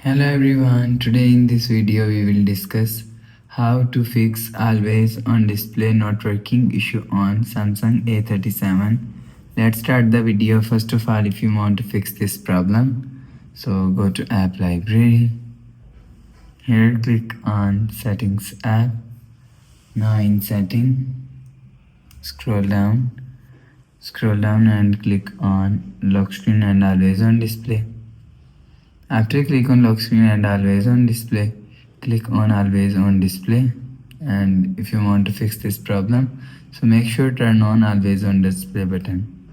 Hello everyone, today in this video we will discuss how to fix always on display not working issue on Samsung A37. Let's start the video. First of all, if you want to fix this problem, so go to app library. Here click on settings app. Now in setting, scroll down and click on lock screen and always on display. After click on lock screen and always on display, click on always on display. And if you want to fix this problem, so make sure turn on always on display button.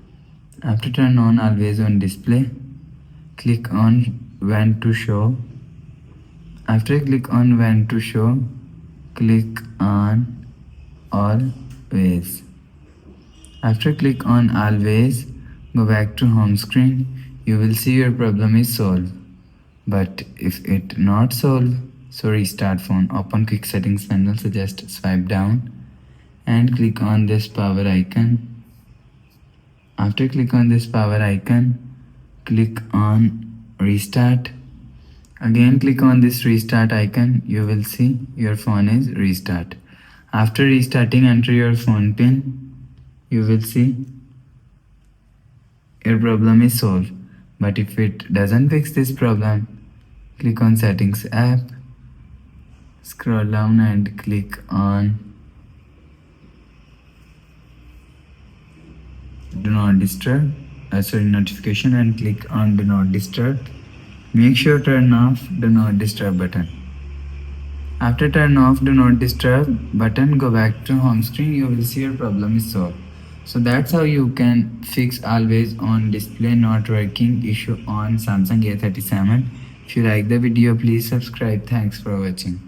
After turn on always on display, click on when to show. After click on when to show, click on always. After click on always, go back to home screen. You will see your problem is solved. But if it not solved, so restart phone. Open quick settings panel, so just swipe down and click on this power icon. After click on this power icon, click on restart. Again click on this restart icon. You will see your phone is restart. After restarting, enter your phone pin. You will see your problem is solved. But if it doesn't fix this problem, click on settings app, scroll down and click on do not disturb, notification, and click on do not disturb. Make sure turn off do not disturb button. After turn off do not disturb button, go back to home screen. You will see your problem is solved. So that's how you can fix always on display not working issue on Samsung A37. If you like the video, please subscribe. Thanks for watching.